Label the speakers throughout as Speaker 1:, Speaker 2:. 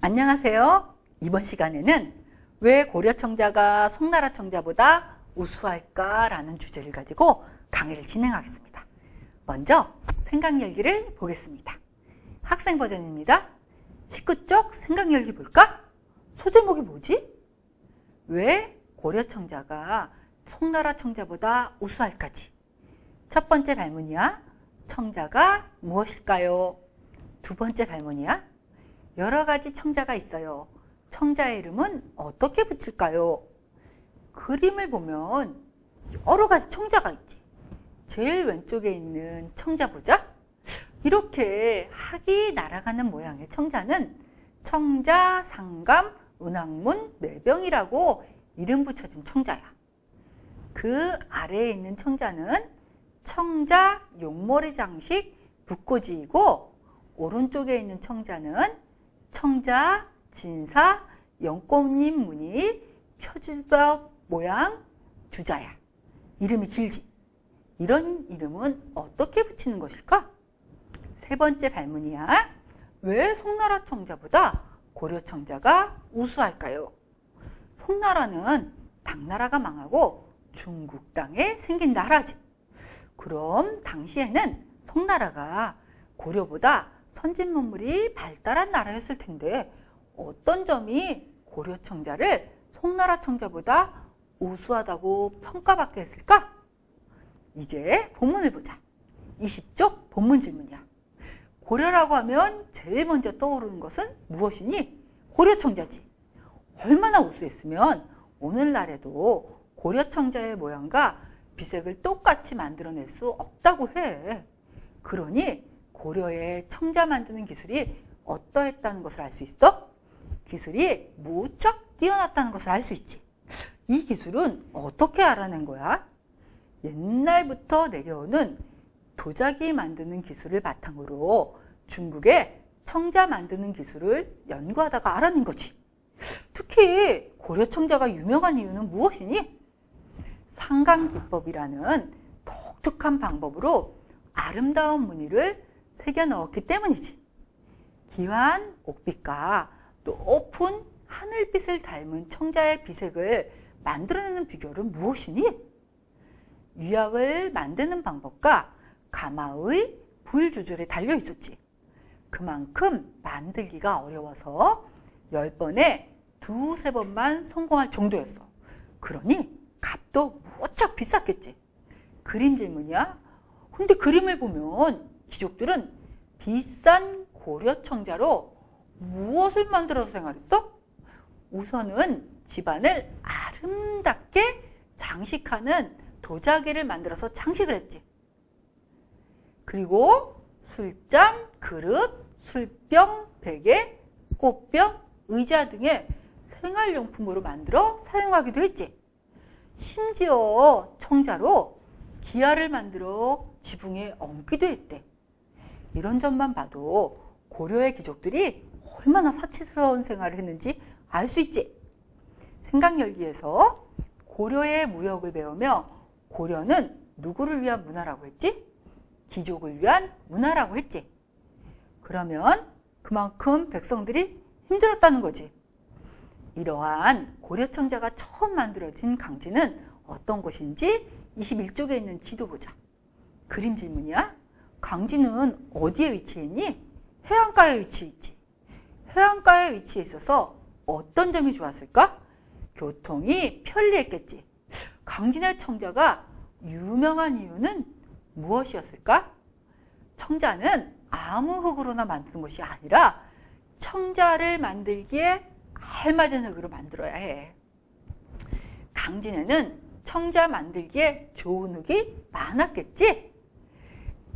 Speaker 1: 안녕하세요. 이번 시간에는 왜 고려 청자가 송나라 청자보다 우수할까라는 주제를 가지고 강의를 진행하겠습니다. 먼저 생각열기를 보겠습니다. 학생 버전입니다. 19쪽 생각열기 볼까? 소제목이 뭐지? 왜 고려 청자가 송나라 청자보다 우수할까지? 첫 번째 발문이야. 청자가 무엇일까요? 두 번째 발문이야. 여러 가지 청자가 있어요. 청자의 이름은 어떻게 붙일까요? 그림을 보면 여러 가지 청자가 있지. 제일 왼쪽에 있는 청자 보자. 이렇게 학이 날아가는 모양의 청자는 청자, 상감, 은학문, 매병이라고 이름 붙여진 청자야. 그 아래에 있는 청자는 청자, 용머리 장식, 붓꽂이이고 오른쪽에 있는 청자는 청자, 진사, 연꽃잎 무늬, 표주벽 모양, 주자야. 이름이 길지. 이런 이름은 어떻게 붙이는 것일까? 세 번째 발문이야. 왜 송나라 청자보다 고려 청자가 우수할까요? 송나라는 당나라가 망하고 중국 땅에 생긴 나라지. 그럼 당시에는 송나라가 고려보다 선진문물이 발달한 나라였을 텐데 어떤 점이 고려 청자를 송나라 청자보다 우수하다고 평가받게 했을까? 이제 본문을 보자. 20쪽 본문 질문이야. 고려라고 하면 제일 먼저 떠오르는 것은 무엇이니? 고려 청자지. 얼마나 우수했으면 오늘날에도 고려 청자의 모양과 비색을 똑같이 만들어낼 수 없다고 해. 그러니 고려의 청자 만드는 기술이 어떠했다는 것을 알 수 있어? 기술이 무척 뛰어났다는 것을 알 수 있지. 이 기술은 어떻게 알아낸 거야? 옛날부터 내려오는 도자기 만드는 기술을 바탕으로 중국의 청자 만드는 기술을 연구하다가 알아낸 거지. 특히 고려 청자가 유명한 이유는 무엇이니? 상강기법이라는 독특한 방법으로 아름다운 무늬를 새겨 넣었기 때문이지. 기환 옥빛과 높은 하늘빛을 닮은 청자의 비색을 만들어내는 비결은 무엇이니? 유약을 만드는 방법과 가마의 불 조절에 달려 있었지. 그만큼 만들기가 어려워서 10번에 두세 번만 성공할 정도였어. 그러니 값도 무척 비쌌겠지. 그림 질문이야. 근데 그림을 보면 귀족들은 비싼 고려 청자로 무엇을 만들어서 생활했어? 우선은 집안을 아름답게 장식하는 도자기를 만들어서 장식을 했지. 그리고 술잔, 그릇, 술병, 베개, 꽃병, 의자 등의 생활용품으로 만들어 사용하기도 했지. 심지어 청자로 기아를 만들어 지붕에 얹기도 했대. 이런 점만 봐도 고려의 귀족들이 얼마나 사치스러운 생활을 했는지 알 수 있지. 생각열기에서 고려의 무역을 배우며 고려는 누구를 위한 문화라고 했지? 귀족을 위한 문화라고 했지. 그러면 그만큼 백성들이 힘들었다는 거지. 이러한 고려 청자가 처음 만들어진 강진은 어떤 곳인지 21쪽에 있는 지도 보자. 그림 질문이야. 강진은 어디에 위치해 있니? 해안가에 위치해 있지. 해안가에 위치해 있어서 어떤 점이 좋았을까? 교통이 편리했겠지. 강진의 청자가 유명한 이유는 무엇이었을까? 청자는 아무 흙으로나 만드는 것이 아니라 청자를 만들기에 알맞은 흙으로 만들어야 해. 강진에는 청자 만들기에 좋은 흙이 많았겠지?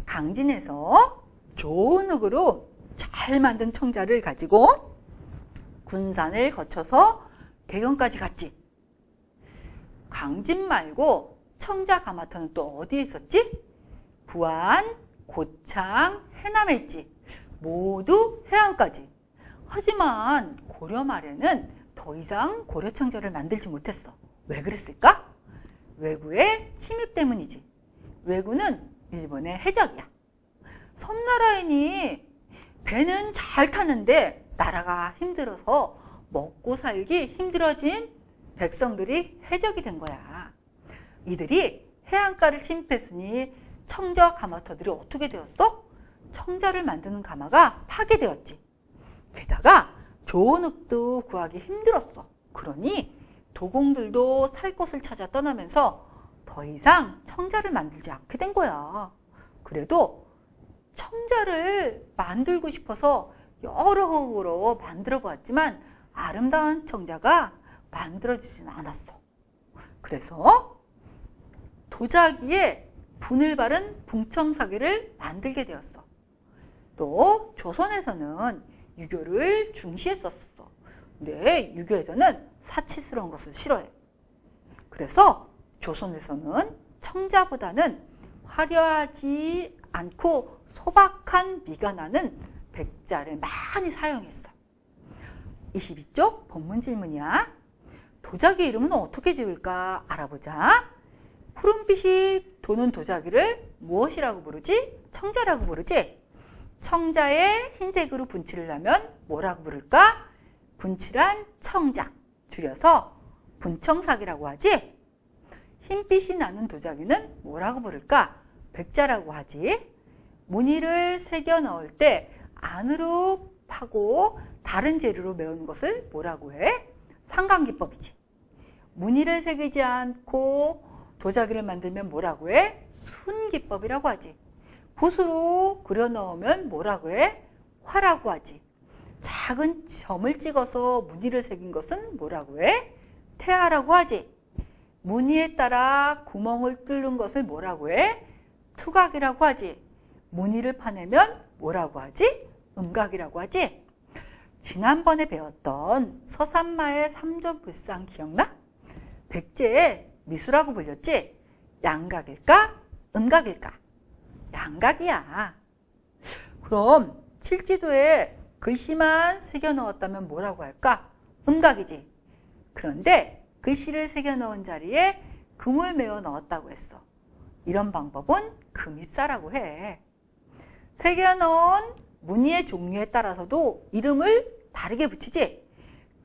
Speaker 1: 강진에서 좋은 흙으로 잘 만든 청자를 가지고 군산을 거쳐서 개경까지 갔지. 강진 말고 청자 가마터는 또 어디에 있었지? 부안, 고창, 해남에 있지. 모두 해안까지. 하지만 고려 말에는 더 이상 고려 청자를 만들지 못했어. 왜 그랬을까? 왜구의 침입 때문이지. 왜구는 일본의 해적이야. 섬나라인이 배는 잘 타는데 나라가 힘들어서 먹고 살기 힘들어진 백성들이 해적이 된 거야. 이들이 해안가를 침입했으니 청자와 가마터들이 어떻게 되었어? 청자를 만드는 가마가 파괴되었지. 게다가 좋은 흙도 구하기 힘들었어. 그러니 도공들도 살 곳을 찾아 떠나면서 더 이상 청자를 만들지 않게 된 거야. 그래도 청자를 만들고 싶어서 여러 흙으로 만들어 보았지만 아름다운 청자가 만들어지진 않았어. 그래서 도자기에 분을 바른 붕청사기를 만들게 되었어. 또 조선에서는 유교를 중시했었어. 근데 유교에서는 사치스러운 것을 싫어해. 그래서 조선에서는 청자보다는 화려하지 않고 소박한 미가 나는 백자를 많이 사용했어. 22쪽 본문 질문이야. 도자기 이름은 어떻게 지을까 알아보자. 푸른빛이 도는 도자기를 무엇이라고 부르지? 청자라고 부르지? 청자에 흰색으로 분칠을 하면 뭐라고 부를까? 분칠한 청자, 줄여서 분청사기라고 하지? 흰빛이 나는 도자기는 뭐라고 부를까? 백자라고 하지? 무늬를 새겨 넣을 때 안으로 파고 다른 재료로 메우는 것을 뭐라고 해? 상강기법이지. 무늬를 새기지 않고 도자기를 만들면 뭐라고 해? 순기법이라고 하지. 붓으로 그려 넣으면 뭐라고 해? 화라고 하지. 작은 점을 찍어서 무늬를 새긴 것은 뭐라고 해? 태화라고 하지. 무늬에 따라 구멍을 뚫는 것을 뭐라고 해? 투각이라고 하지. 무늬를 파내면 뭐라고 하지? 음각이라고 하지. 지난번에 배웠던 서산마의 삼전불상 기억나? 백제의 미수라고 불렸지? 양각일까? 음각일까? 양각이야. 그럼 칠지도에 글씨만 새겨 넣었다면 뭐라고 할까? 음각이지. 그런데 글씨를 새겨 넣은 자리에 금을 메어 넣었다고 했어. 이런 방법은 금입사라고 해. 새겨 넣은 무늬의 종류에 따라서도 이름을 다르게 붙이지.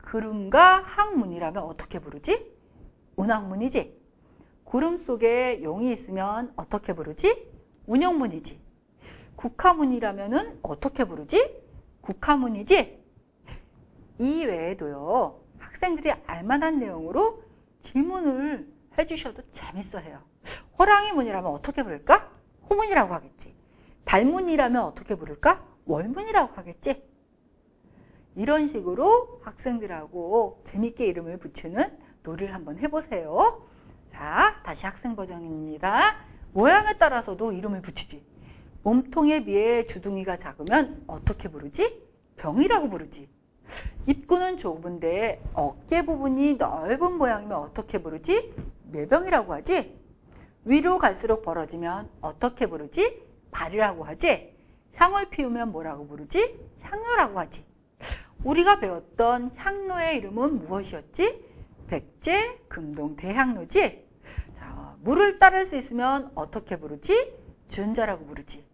Speaker 1: 구름과 항문이라면 어떻게 부르지? 운항문이지. 구름 속에 용이 있으면 어떻게 부르지? 운용문이지. 국화문이라면 어떻게 부르지? 국화문이지. 이 외에도요, 학생들이 알만한 내용으로 질문을 해주셔도 재밌어해요. 호랑이 문이라면 어떻게 부를까? 호문이라고 하겠지. 달문이라면 어떻게 부를까? 월문이라고 하겠지. 이런 식으로 학생들하고 재밌게 이름을 붙이는 놀이를 한번 해보세요. 자, 다시 학생 버전입니다. 모양에 따라서도 이름을 붙이지. 몸통에 비해 주둥이가 작으면 어떻게 부르지? 병이라고 부르지. 입구는 좁은데 어깨 부분이 넓은 모양이면 어떻게 부르지? 매병이라고 하지. 위로 갈수록 벌어지면 어떻게 부르지? 발이라고 하지. 향을 피우면 뭐라고 부르지? 향로라고 하지. 우리가 배웠던 향로의 이름은 무엇이었지? 백제, 금동, 대향로지? 자, 물을 따를 수 있으면 어떻게 부르지? 준자라고 부르지.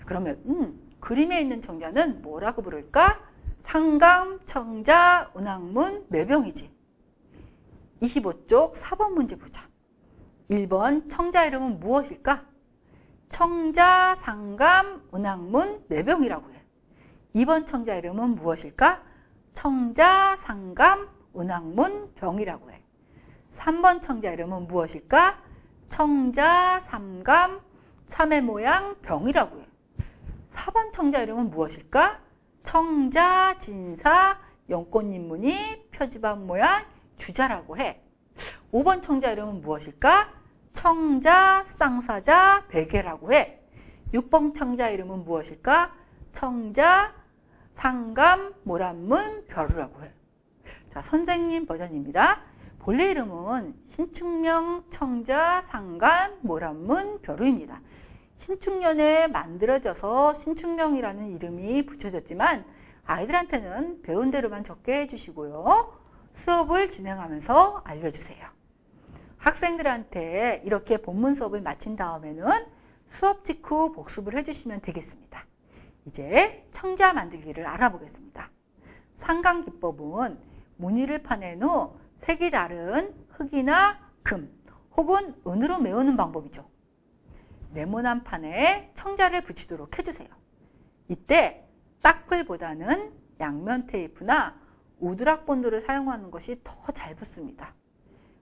Speaker 1: 그러면 그림에 있는 청자는 뭐라고 부를까? 상감, 청자, 운항문, 매병이지. 25쪽 4번 문제 보자. 1번 청자 이름은 무엇일까? 청자, 상감, 운항문, 매병이라고 해. 2번 청자 이름은 무엇일까? 청자, 상감, 운항문, 병이라고 해. 3번 청자 이름은 무엇일까? 청자, 삼감, 참외 모양, 병이라고 해. 4번 청자 이름은 무엇일까? 청자, 진사, 연꽃잎 무늬, 표지방 모양, 주자라고 해. 5번 청자 이름은 무엇일까? 청자, 쌍사자, 베개라고 해. 6번 청자 이름은 무엇일까? 청자, 상감, 모란문, 벼루라고 해. 자, 선생님 버전입니다. 본래 이름은 신축명, 청자, 상감, 모란문, 벼루입니다. 신축년에 만들어져서 신축명이라는 이름이 붙여졌지만 아이들한테는 배운 대로만 적게 해주시고요. 수업을 진행하면서 알려주세요. 학생들한테 이렇게 본문 수업을 마친 다음에는 수업 직후 복습을 해주시면 되겠습니다. 이제 청자 만들기를 알아보겠습니다. 상강기법은 무늬를 파낸 후 색이 다른 흙이나 금 혹은 은으로 메우는 방법이죠. 네모난 판에 청자를 붙이도록 해주세요. 이때 딱글보다는 양면 테이프나 우드락 본드를 사용하는 것이 더 잘 붙습니다.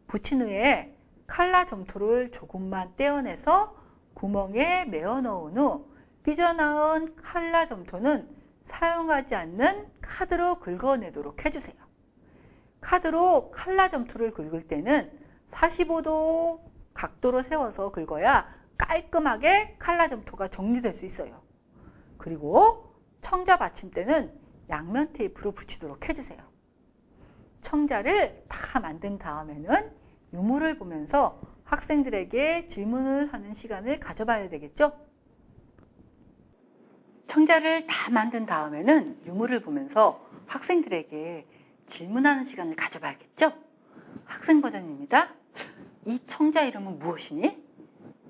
Speaker 1: 붙인 후에 칼라 점토를 조금만 떼어내서 구멍에 메어 넣은 후 삐져나온 칼라 점토는 사용하지 않는 카드로 긁어내도록 해주세요. 카드로 칼라 점토를 긁을 때는 45도 각도로 세워서 긁어야 깔끔하게 칼라 점토가 정리될 수 있어요. 그리고 청자 받침대는 양면 테이프로 붙이도록 해주세요. 청자를 다 만든 다음에는 유물을 보면서 학생들에게 질문을 하는 시간을 가져봐야 되겠죠? 청자를 다 만든 다음에는 유물을 보면서 학생들에게 질문하는 시간을 가져봐야겠죠? 학생 버전입니다. 이 청자 이름은 무엇이니?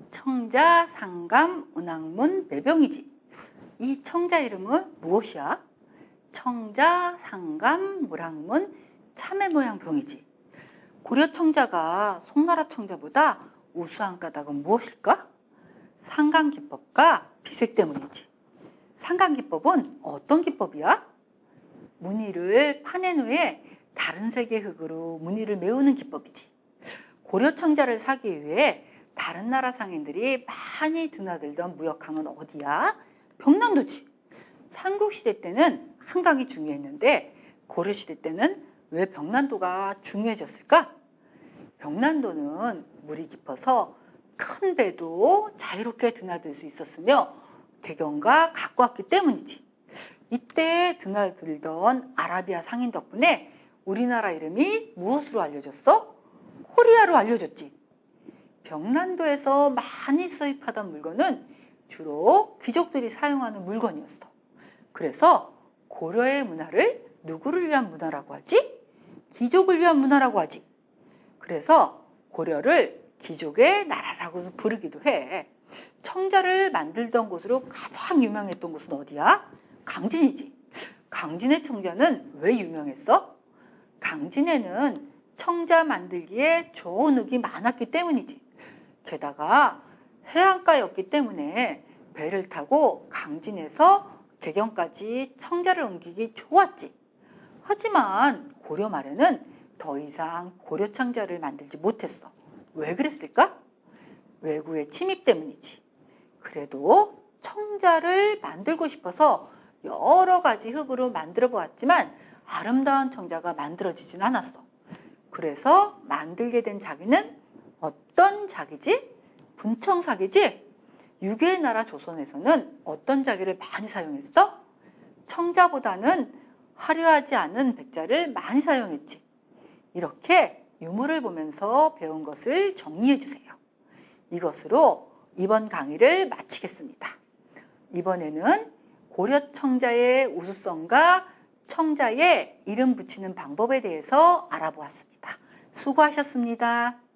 Speaker 1: 청자, 상감, 은학문, 매병이지. 이 청자 이름은 무엇이야? 청자, 상감, 물학문, 참외 모양 병이지. 고려 청자가 송나라 청자보다 우수한 까닭은 무엇일까? 상강기법과 비색 때문이지. 상강기법은 어떤 기법이야? 무늬를 파낸 후에 다른 색의 흙으로 무늬를 메우는 기법이지. 고려 청자를 사기 위해 다른 나라 상인들이 많이 드나들던 무역항은 어디야? 병난도지. 삼국시대 때는 한강이 중요했는데 고려시대 때는 왜 병난도가 중요해졌을까? 병난도는 물이 깊어서 큰 배도 자유롭게 드나들 수 있었으며 대경과 가까웠기 때문이지. 이때 드나들던 아라비아 상인 덕분에 우리나라 이름이 무엇으로 알려졌어? 코리아로 알려졌지. 병난도에서 많이 수입하던 물건은 주로 귀족들이 사용하는 물건이었어. 그래서 고려의 문화를 누구를 위한 문화라고 하지? 귀족을 위한 문화라고 하지. 그래서 고려를 귀족의 나라라고 부르기도 해. 청자를 만들던 곳으로 가장 유명했던 곳은 어디야? 강진이지. 강진의 청자는 왜 유명했어? 강진에는 청자 만들기에 좋은 흙이 많았기 때문이지. 게다가 해안가였기 때문에 배를 타고 강진에서 개경까지 청자를 옮기기 좋았지. 하지만 고려 말에는 더 이상 고려 청자를 만들지 못했어. 왜 그랬을까? 외구의 침입 때문이지. 그래도 청자를 만들고 싶어서 여러 가지 흙으로 만들어 보았지만 아름다운 청자가 만들어지진 않았어. 그래서 만들게 된 자기는 어떤 자기지? 분청사기지? 유교의 나라 조선에서는 어떤 자기를 많이 사용했어? 청자보다는 화려하지 않은 백자를 많이 사용했지. 이렇게 유물을 보면서 배운 것을 정리해 주세요. 이것으로 이번 강의를 마치겠습니다. 이번에는 고려 청자의 우수성과 청자의 이름 붙이는 방법에 대해서 알아보았습니다. 수고하셨습니다.